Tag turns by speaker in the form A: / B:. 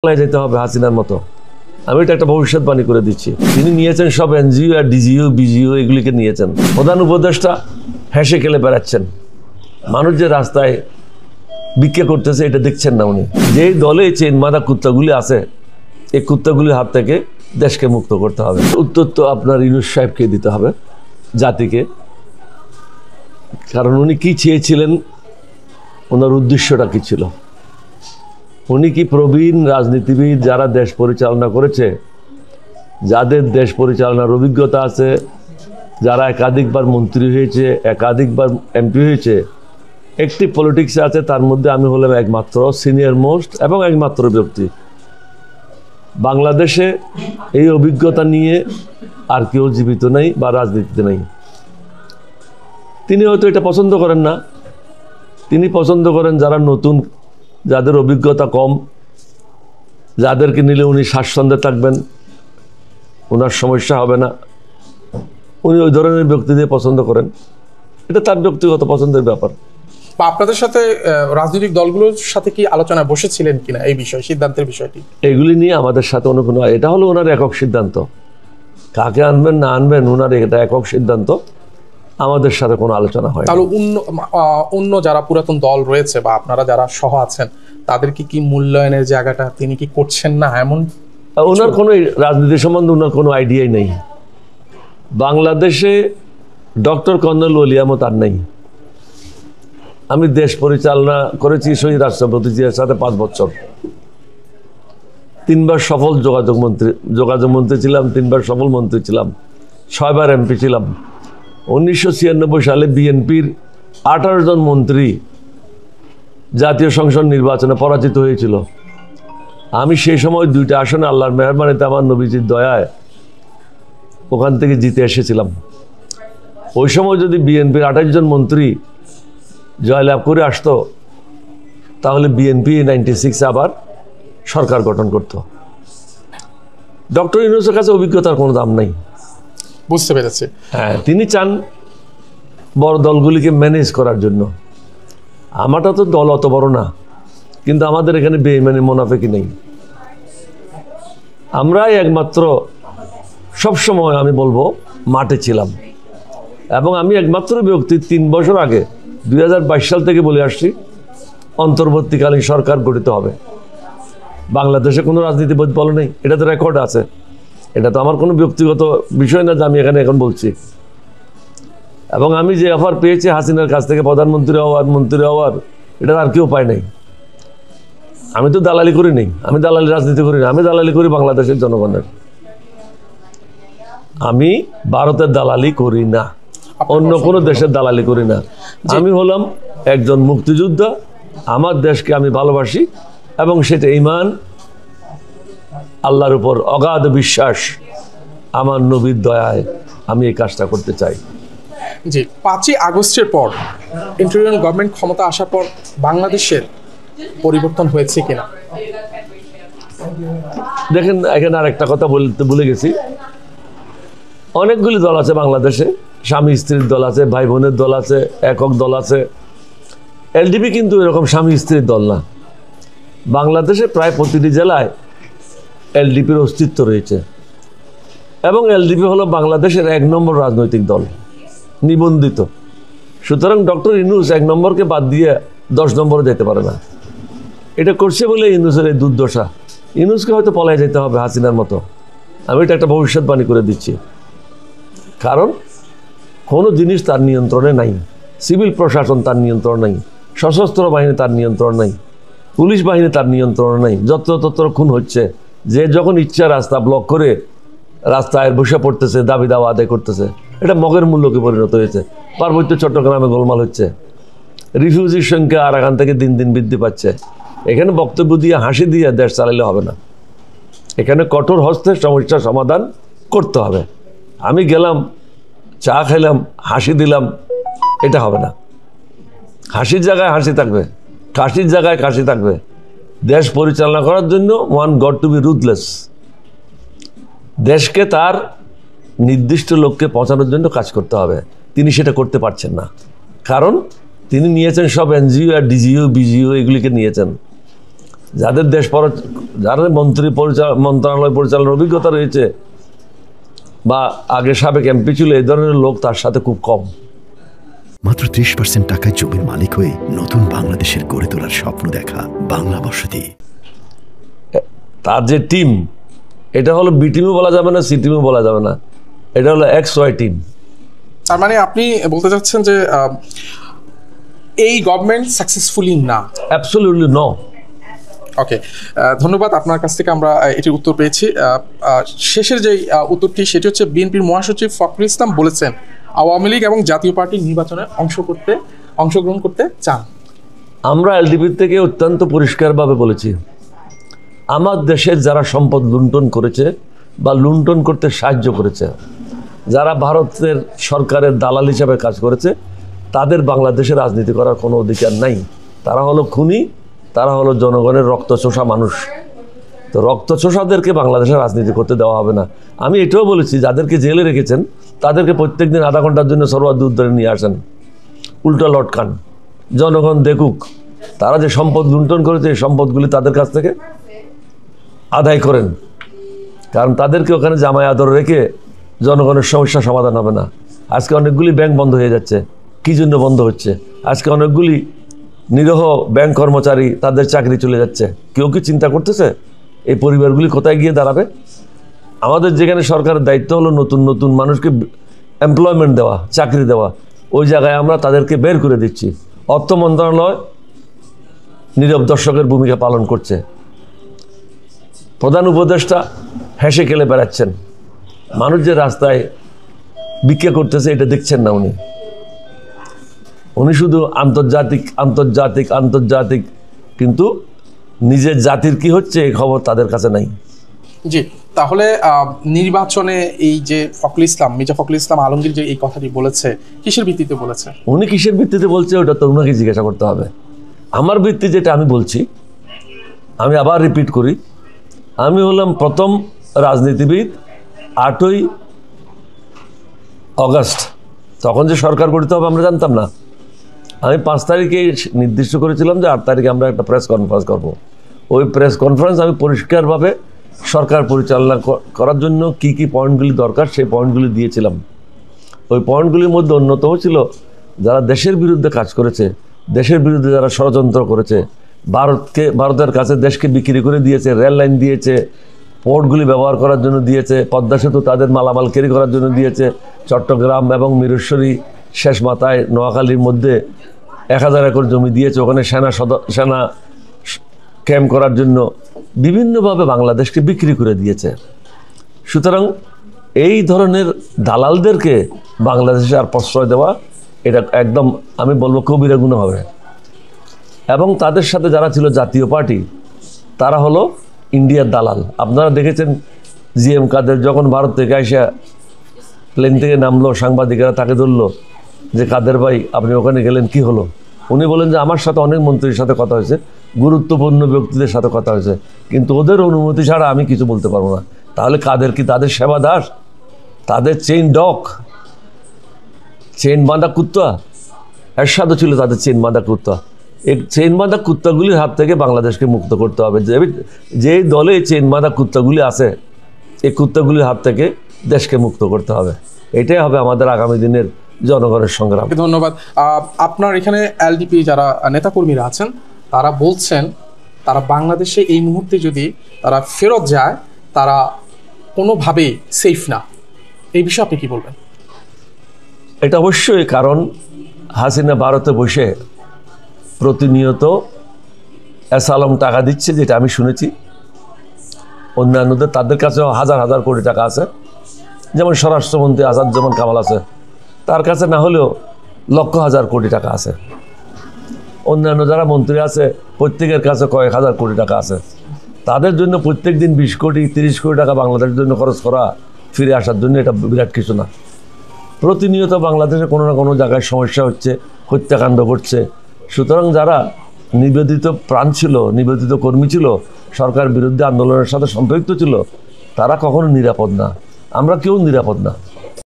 A: যেতে হবে হাসিনার মতো। আমি এটা একটা ভবিষ্যৎবাণী করে দিচ্ছি। তিনি নিয়েছেন সব এনজিও আর ডিজিও বিজিও এগুলিকে নিয়েছেন। প্রধান উপদেষ্টা হেসে খেলে বেড়াচ্ছেন। মানুষ যে রাস্তায় ভিক্ষা করতেছে এটা দেখছেন না উনি। যেই দলে চেন মাদা কুত্তাগুলি আছে এই কুত্তাগুলির হাত থেকে দেশকে মুক্ত করতে হবে। উত্তর তো আপনার ইউনূস সাহেবকে দিতে হবে, জাতিকে। কারণ উনি কি চেয়েছিলেন, ওনার উদ্দেশ্যটা কি ছিল। উনি কি প্রবীণ রাজনীতিবিদ যারা দেশ পরিচালনা করেছে, যাদের দেশ পরিচালনার অভিজ্ঞতা আছে, যারা একাধিকবার মন্ত্রী হয়েছে, একাধিকবার এমপি হয়েছে, একটি পলিটিক্সে আছে, তার মধ্যে আমি হলাম একমাত্র সিনিয়র মোস্ট এবং একমাত্র ব্যক্তি। বাংলাদেশে এই অভিজ্ঞতা নিয়ে আর কেউ জীবিত নেই বা রাজনীতিতে নেই। তিনি হয়তো এটা পছন্দ করেন না। তিনি পছন্দ করেন যারা নতুন, যাদের অভিজ্ঞতা কম, যাদেরকে নিলে উনি স্বাচ্ছন্দ্যে থাকবেন, ওনার সমস্যা হবে না। উনি ওই ধরনের ব্যক্তিদের পছন্দ করেন। এটা তার ব্যক্তিগত পছন্দের ব্যাপার।
B: বা আপনাদের সাথে রাজনৈতিক দলগুলোর সাথে কি আলোচনায় বসেছিলেন কিনা এই বিষয়, সিদ্ধান্তের বিষয়টি?
A: এগুলি নিয়ে আমাদের সাথে অন্য কোনো, এটা হলো ওনার একক সিদ্ধান্ত। কাকে আনবেন না আনবেন ওনার এটা একক সিদ্ধান্ত, আমাদের সাথে কোনো আলোচনা হয়।
B: তাহলে অন্য যারা পুরাতন দল রয়েছে বা আপনারা যারা সহ আছেন তাদেরকে কি মূল্যায়নের জায়গাটা তিনি কি করছেন না এমন?
A: ওনার কোনো রাজনীতি সম্বন্ধে ওনার কোনো আইডিয়াই নেই। বাংলাদেশে ডক্টর কর্নেল ওলিয়ামত আর নেই। আমি দেশ পরিচালনা করেছি শহীদ রাষ্ট্রপতি জিয়ার সাথে 5 বছর। 3বার সফল যোগাযোগ মন্ত্রী ছিলাম, 3বার সফল মন্ত্রী ছিলাম, 6বার এমপি ছিলাম। 1996 সালে বিএনপির 18 জন মন্ত্রী জাতীয় সংসদ নির্বাচনে পরাজিত হয়েছিল। আমি সেই সময় 2টা আসনে আল্লাহর মেহরবানিতে আমার নবীজির দয়ায় ওখান থেকে জিতে এসেছিলাম। ওই সময় যদি বিএনপির 28 জন মন্ত্রী জয়লাভ করে আসতো তাহলে বিএনপি 96 আবার সরকার গঠন করত। ডক্টর ইউনূসের কাছে অভিজ্ঞতার কোনো দাম নাই।
B: বুঝতে পেরেছি।
A: হ্যাঁ, তিনি চান বড় দলগুলিকে ম্যানেজ করার জন্য। আমারটা তো দল অত বড় না, কিন্তু আমাদের এখানে বেঈমানি মুনাফিকি নেই। আমরাই একমাত্র সবসময় আমি বলবো মাঠে ছিলাম। এবং আমি একমাত্র ব্যক্তি 3 বছর আগে 2022 সাল থেকে বলে আসছি অন্তর্বর্তীকালীন সরকার গঠিত হবে। বাংলাদেশে কোনো রাজনীতিবিদ বলে নেই, এটা তো রেকর্ড আছে। এটা তো আমার কোনো ব্যক্তিগত বিষয় না যে আমি এখানে এখন বলছি। এবং আমি যে অফার পেয়েছি হাসিনার কাছ থেকে প্রধানমন্ত্রী হওয়ার, মন্ত্রী হওয়ার, এটা আর কেউ পায় নাই। আমি তো দালালি করি নেই, আমি দালালি রাজনীতি করি না, আমি দালালি করি বাংলাদেশের জনগণের। আমি ভারতের দালালি করি না, অন্য কোনো দেশের দালালি করি না। আমি হলাম একজন মুক্তিযোদ্ধা। আমার দেশকে আমি ভালোবাসি এবং সেটা ঈমান, আল্লাহর উপর অগাধ বিশ্বাস, আমার নবীর দয়ায় আমি এই কাজটা করতে চাই।
B: জি, 5ই আগস্টের পর ইন্টারিম গভর্নমেন্ট ক্ষমতা আসার পর বাংলাদেশের পরিবর্তন হয়েছে কিনা?
A: দেখেন, এখানে আরেকটা কথা বলতে ভুলে গেছি। অনেকগুলি দল আছে বাংলাদেশে। স্বামী স্ত্রীর দল আছে, ভাই বোনের দল আছে, একক দল আছে। এলডিপি কিন্তু এরকম স্বামী স্ত্রীর দল না। বাংলাদেশে প্রায় প্রতিটি জেলায় এলডিপির অস্তিত্ব রয়েছে এবং এলডিপি হলো বাংলাদেশের 1 নম্বর রাজনৈতিক দল, নিবন্ধিত। সুতরাং ডক্টর ইউনূস 1 নম্বরকে বাদ দিয়ে 10 নম্বরে যেতে পারে না। এটা করছে বলে ইউনূসের এই দুর্দশা। ইউনূসকে হয়তো পলায় যেতে হবে হাসিনার মতো। আমি এটা একটা ভবিষ্যৎবাণী করে দিচ্ছি। কারণ কোনো জিনিস তার নিয়ন্ত্রণে নাই। সিভিল প্রশাসন তার নিয়ন্ত্রণ নাই, সশস্ত্র বাহিনী তার নিয়ন্ত্রণ নাই, পুলিশ বাহিনী তার নিয়ন্ত্রণ নাই। যত্র খুন হচ্ছে, যে যখন ইচ্ছা রাস্তা ব্লক করে রাস্তায় বসে পড়তেছে, দাবি দাওয়া আদায় করতেছে। এটা মগের মূল্যকে পরিণত হয়েছে। পার্বত্য চট্টগ্রামে গোলমাল হচ্ছে, রিফিউজির সংখ্যা আর এখান থেকে দিন দিন বৃদ্ধি পাচ্ছে। এখানে বক্তব্য দিয়ে হাসি দিয়ে দেশ চালাইলে হবে না। এখানে কঠোর হস্তে সমস্যার সমাধান করতে হবে। আমি গেলাম, চা খাইলাম, হাসি দিলাম, এটা হবে না। হাসির জায়গায় হাসি থাকবে, কাশির জায়গায় কাশি থাকবে। দেশ পরিচালনা করার জন্য one got to be ruthless. দেশকে তার নির্দিষ্ট লক্ষ্যে পৌঁছানোর জন্য কাজ করতে হবে। তিনি সেটা করতে পারছেন না, কারণ তিনি নিয়েছেন সব এনজিও আর ডিজিও বিজিও এগুলিকে নিয়েছেন। যাদের যাদের মন্ত্রণালয় পরিচালনার অভিজ্ঞতা রয়েছে বা আগে সাবেক এমপি ছিল, এই ধরনের লোক তার সাথে খুব কম।
C: মাত্র 30% টাকায় জমির মালিক হয়ে নতুন বাংলাদেশের গড়ে তোলার স্বপ্ন দেখা বাংলা বসতি।
A: তার যে টিম, এটা হলো বি টিমও বলা যাবে না, সি টিমও বলা যাবে না, এটা হলো XY টিম।
B: তার মানে আপনি বলতে চাচ্ছেন যে এই গভর্নমেন্ট সাকসেসফুলি না?
A: Absolutely no.
B: ওকে, ধন্যবাদ। আপনার কাছ থেকে আমরা এটির উত্তর পেয়েছি। শেষের যে উত্তরটি সেটি হচ্ছে বিএনপির মহাসচিব ফখরুল ইসলাম বলেছেন আওয়ামী লীগ এবং জাতীয় পার্টি নির্বাচনে অংশগ্রহণ করতে চান।
A: আমরা এলডিপির থেকে অত্যন্ত পরিষ্কারভাবে বলেছি, আমার দেশের যারা সম্পদ লুণ্ঠন করেছে বা লুণ্ঠন করতে সাহায্য করেছে, যারা ভারতের সরকারের দালাল হিসাবে কাজ করেছে, তাদের বাংলাদেশে রাজনীতি করার কোনো অধিকার নাই। তারা হলো খুনি, তারা হলো জনগণের রক্তচোষা মানুষ। তো রক্তচোষাদেরকে বাংলাদেশে রাজনীতি করতে দেওয়া হবে না। আমি এটাও বলেছি, যাদেরকে জেলে রেখেছেন তাদেরকে প্রত্যেকদিন আধা ঘন্টার জন্য সর্বাধিক ধরে নিয়ে আসেন, উল্টো লটকান, জনগণ দেখুক তারা যে সম্পদ লুণ্ঠন করেছে, এই সম্পদগুলি তাদের কাছ থেকে আদায় করেন। কারণ তাদেরকে ওখানে জামায় আদর রেখে জনগণের সমস্যা সমাধান হবে না। আজকে অনেকগুলি ব্যাংক বন্ধ হয়ে যাচ্ছে। কী জন্য বন্ধ হচ্ছে? আজকে অনেকগুলি নিরীহ ব্যাংক কর্মচারী, তাদের চাকরি চলে যাচ্ছে। কেউ কি চিন্তা করতেছে এই পরিবারগুলি কোথায় গিয়ে দাঁড়াবে? আমাদের যেখানে সরকারের দায়িত্ব হলো নতুন নতুন মানুষকে এমপ্লয়মেন্ট দেওয়া, চাকরি দেওয়া, ওই জায়গায় আমরা তাদেরকে বের করে দিচ্ছি। অর্থ মন্ত্রণালয় নীরব দর্শকের ভূমিকা পালন করছে। প্রধান উপদেষ্টা হেসে খেলে বেড়াচ্ছেন। মানুষ যে রাস্তায় ভিক্ষা করতেছে এটা দেখছেন না। উনি শুধু আন্তর্জাতিক আন্তর্জাতিক আন্তর্জাতিক, কিন্তু নিজের জাতির কি হচ্ছে এই খবর তাদের কাছে নাই।
B: জি, তাহলে নির্বাচনে এই যে মির্জা ফখরুল ইসলাম আলমগীর যে এই কথাটি বলেছে, কিসের ভিত্তিতে বলেছে?
A: উনি কিসের ভিত্তিতে বলছে ওটা তো ওনাকে জিজ্ঞাসা করতে হবে। আমার ভিত্তি যেটা আমি বলছি, আমি আবার রিপিট করি, আমি হলাম প্রথম রাজনীতিবিদ 8ই অগাস্ট, তখন যে সরকার গঠিত হবে আমরা জানতাম না। আমি 5 তারিখে নির্দিষ্ট করেছিলাম যে 8 তারিখে আমরা একটা প্রেস কনফারেন্স করব। ওই প্রেস কনফারেন্স আমি পরিষ্কারভাবে সরকার পরিচালনা করার জন্য কি কি পয়েন্টগুলি দরকার সেই পয়েন্টগুলি দিয়েছিলাম। ওই পয়েন্টগুলির মধ্যে অন্যতম ছিল যারা দেশের বিরুদ্ধে কাজ করেছে, দেশের বিরুদ্ধে যারা ষড়যন্ত্র করেছে, ভারতের কাছে দেশকে বিক্রি করে দিয়েছে, রেল লাইন দিয়েছে, পোর্টগুলি ব্যবহার করার জন্য দিয়েছে, পদ্মা সেতু তাদের মালামাল ক্যারি করার জন্য দিয়েছে, চট্টগ্রাম এবং মিরেশ্বরী শেষ মাথায় নোয়াখালীর মধ্যে 1000 একর জমি দিয়েছে, ওখানে সেনা ক্যাম্প করার জন্য বিভিন্নভাবে বাংলাদেশকে বিক্রি করে দিয়েছে। সুতরাং এই ধরনের দালালদেরকে বাংলাদেশে আর প্রশ্রয় দেওয়া এটা একদম আমি বলবো কবিরা গুনাহ হবে। এবং তাদের সাথে যারা ছিল জাতীয় পার্টি, তারা হলো ইন্ডিয়ার দালাল। আপনারা দেখেছেন জিএম কাদের যখন ভারত থেকে আসা প্লেন থেকে নামলো, সাংবাদিকেরা তাকে ধরলো যে কাদের ভাই আপনি ওখানে গেলেন, কি হলো? উনি বলেন যে আমার সাথে অনেক মন্ত্রীর সাথে কথা হয়েছে, গুরুত্বপূর্ণ ব্যক্তিদের সাথে কথা হয়েছে, কিন্তু ওদের অনুমতি ছাড়া আমি কিছু বলতে পারবো না। তাহলে কাদের কি তাদের সেবা দাস, তাদের চেইন ডগ, চেইন বাঁধা কুত্তা? এরশাদও ছিল তাদের চেইন বাঁধা কুত্তা। এই চেইন বাঁধা কুত্তাগুলির হাত থেকে বাংলাদেশকে মুক্ত করতে হবে। যে দলে এই চেইন বাঁধা কুত্তাগুলি আছে, এই কুত্তাগুলির হাত থেকে দেশকে মুক্ত করতে হবে। এটাই হবে আমাদের আগামী দিনের জনগণের সংগ্রাম।
B: ধন্যবাদ। আপনার এখানে এলডিপি যারা নেতাকর্মীরা আছেন তারা বলছেন তারা বাংলাদেশে এই মুহূর্তে যদি তারা ফেরত যায় তারা কোনোভাবেই সেফ না। এই বিষয়ে আপনি কি বলবেন?
A: এটা অবশ্যই, কারণ হাসিনা ভারতে বসে প্রতিনিয়ত অ্যাসালম টাকা দিচ্ছে, যেটা আমি শুনেছি। অন্যান্যদের তাদের কাছেও হাজার হাজার কোটি টাকা আছে, যেমন স্বরাষ্ট্রমন্ত্রী আসাদুজ্জামান কামাল আছে, তার কাছে না হলেও লক্ষ হাজার কোটি টাকা আছে। অন্যান্য যারা মন্ত্রী আছে প্রত্যেকের কাছে কয়েক হাজার কোটি টাকা আছে। তাদের জন্য প্রত্যেক দিন 20 কোটি 30 কোটি টাকা বাংলাদেশের জন্য খরচ করা, ফিরে আসার জন্য এটা বিরাট কিছু না। প্রতিনিয়ত বাংলাদেশে কোনো না কোনো জায়গায় সমস্যা হচ্ছে, হত্যাকাণ্ড ঘটছে। সুতরাং যারা নিবেদিত প্রাণ ছিল, নিবেদিত কর্মী ছিল, সরকার বিরুদ্ধে আন্দোলনের সাথে সম্পৃক্ত ছিল, তারা কখনো নিরাপদ না। আমরা কেউ নিরাপদ না।